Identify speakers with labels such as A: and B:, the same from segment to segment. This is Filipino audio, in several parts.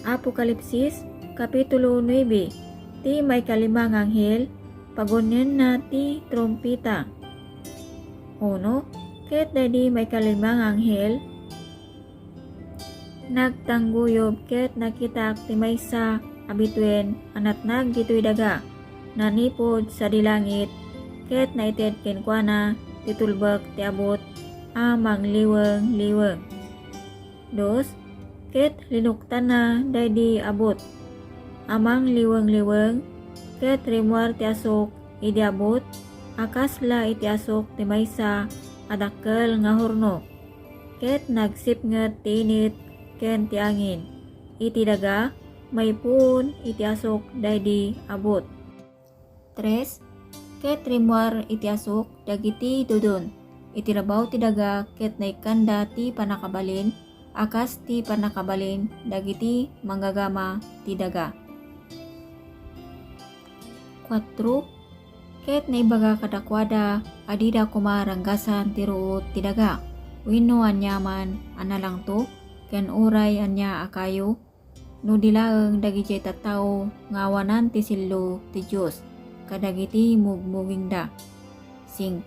A: Apokalipsis, Kapitulo 9. Ti may kalimang anghel, pagunyan na ti trompita. Uno, ket dadi may kalimang anghel, nagtangguyob ket nakitak ti maysa abituen anatnag ditoy daga, nanipod sa dilangit, ket naited kenkwana ti tulbek ti abot amang liweng-liweng. Dos, ket linuktan na daydi abot amang liweng-liweng, ket rimuar ti asok idi abot akasla iti asok ti maysa adakkel nga horno, ket nagsipnget ti init ken ti angin iti daga may puon iti asok daydi abot. Tres, ket rimuar iti asok dagiti dudon iti rabaw ti daga, ket naikanda ti panakabalin akas ti panakabalin dagiti manggagama ti daga. 4, ket naibaga kadakwada adida kumaranggasan ti ruot ti daga, wenno anyaman analang to ken uray anya akayo, no dilaeng dagiti tattao nga awanan ti sillo ti Dios kadagiti mugmugingda. 5,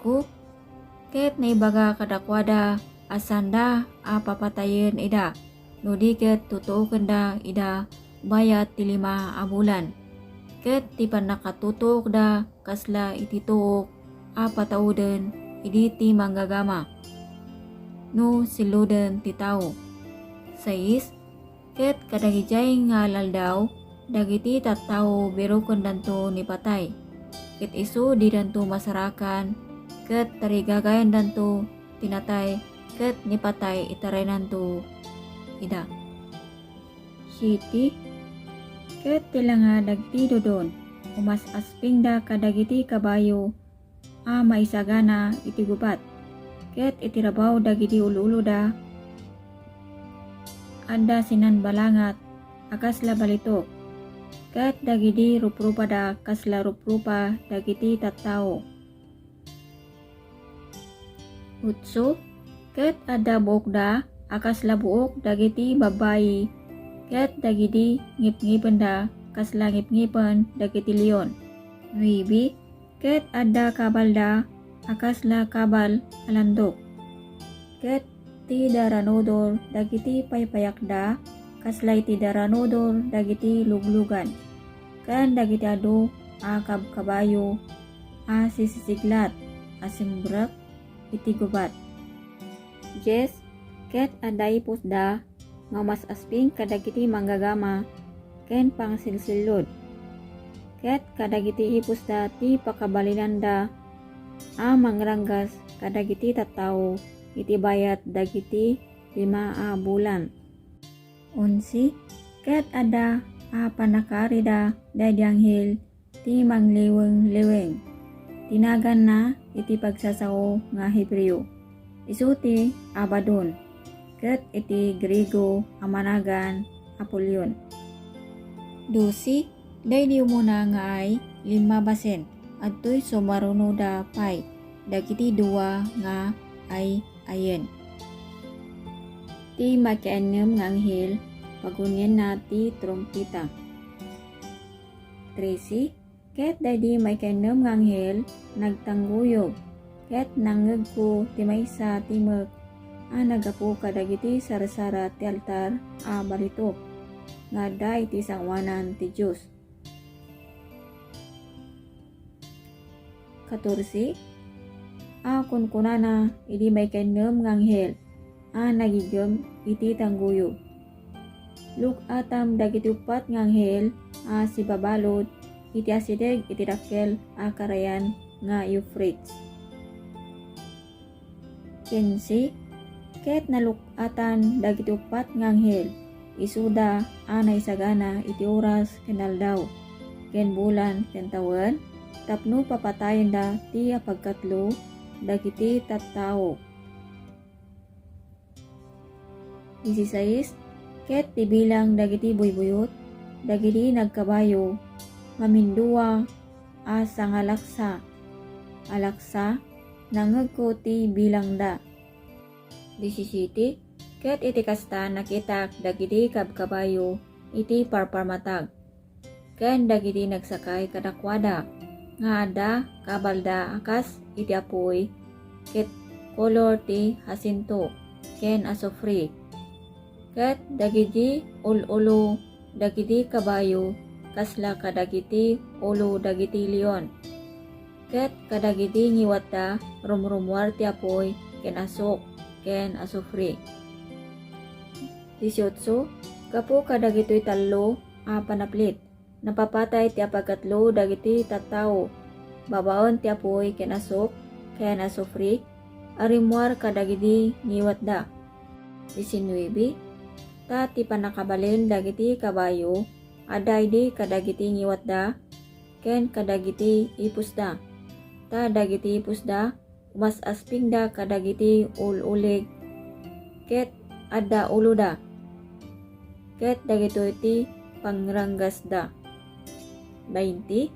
A: ket naibaga kadakwada asanda a papatayen ida, no di ket tutuokenda ida bayat ti 5 a bulan, ket ti panakatutok da kasla iti tuok a patauden idi ti manggagama, no siluden ti tao. 6, ket kadagijay nga laldaw dagiti tattao biruken danto ni patay, ket isu di danto masarakan, ket tarigagayan danto tinatay, ket ni patay itarayan danto ida. 7, ket tilanga dagiti dodon umas aspingda kadagiti kabayo a maisagana iti gubat, ket itirabaw dagiti ulo-ulo da adda sinanbalangat akasla balitok, ket dagiti ruprupa da kasla ruprupa dagiti tattao. 8, ket adda buok da akasla buok dagiti babayi, ket dagiti ngipngipen da kasla ngipngipen dagiti leon. 9, ket adda kabal da akasla kabal alandok, ket ti daranodor dagiti paypayakda kasla iti daranodor dagiti luglugan, ken dagiti adu a kabkabayo a sisisiglat a simbrak iti gubat. 10, ket adda ipus da nga mas asping kadagiti manggagama ken pangsilsilod, ket kadagiti ipus da ti pakabalinanda a mangranggas kadagiti tattao iti bayat dagiti 5 a bulan. 11, ket adda a panakarida daydi anghel ti mangliweng-liweng, tinagan na iti pagsasao nga Hebreo, isu ti Abaddon, ket iti Griego a managan Apollyon. 12, daydi umuna nga ay 5 basen adtoy sumaruno da pay dagiti 2 nga ay ayen. Ti makiannem nga anghel, pagunyen na ti trompita. 13, ket daydi makiannem nga anghel, nagtangguyog, ket nangngegko ti maysa timek a nagapu kadagiti sarsara ti altar a balitok nga adda iti sangwanan ti Dios. 14, a kunkunana idi makiannem nga anghel a nagigem iti tangguyog. Atam dagiti 4 nga anghel a sibabalod iti asideg iti dakkel a karayan nga Euphrates. 15, ket nalukatan dagiti 4 nga anghel, isuda a naisagana iti oras ken aldaw ken bulan ken tawen, tapno papatayen da ti apagkatlo dagiti tattao. 16, ket tibilang dagiti buybuyot dagiti nagkabayo mamindua a sangalaksa alaksa nangegko ti bilang da. 17, ket iti kasta nakitak dagiti kabkabayo iti parparmatag. Ken dagiti nagsakay kadakwada nga adda kabalda akas iti apoy ket kolor ti hasinto ken asufri. Ket dagiti ulo dagiti kabayo kasla kadagiti ulo dagiti leon. Ket kadagiti ngiwata rumrumwar ti apoy ken asok ken asufri. 18. Gapu kadagitoy tallo a panaplit. Napapatay ti apagkatlo dagiti tattao. Babaon ti apoy ken asok ken asufri. Arimwar kadagiti ngiwatda. 19. Ta ti panakabalin dagiti kabayo. Adda idi kadagiti ngiwatda ken kadagiti ipusda. Ta dagiti ipusda umas aspingda kadagiti ululig ket adda uluda. Ket dagitoy ti pangranggasda. 20.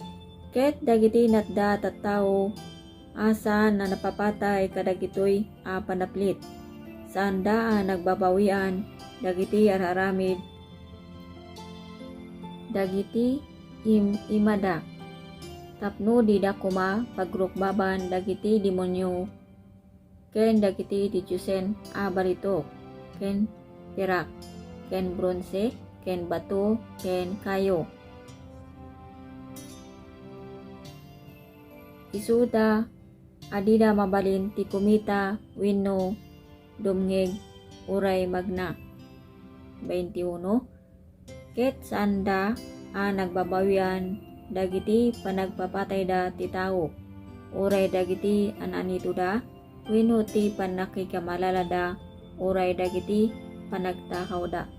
A: Ket dagiti natda tattao asan na napapatay kadagitoy a panaplit. Saan da nagbabawian dagiti araramid dagiti imada. Tapno di dakuma pagrukbaban dagiti demonyo ken dagiti didyusen a barito ken perak ken bronse ken bato ken kayo. Isuda adida mabalin ti kumita wenno dumngeg uray magna. 21. Ket sanda a nagbabawian dagiti panagpapatay da ti tao uray dagiti ananito da wenno ti panakikamalala da uray dagiti panagtakaw da.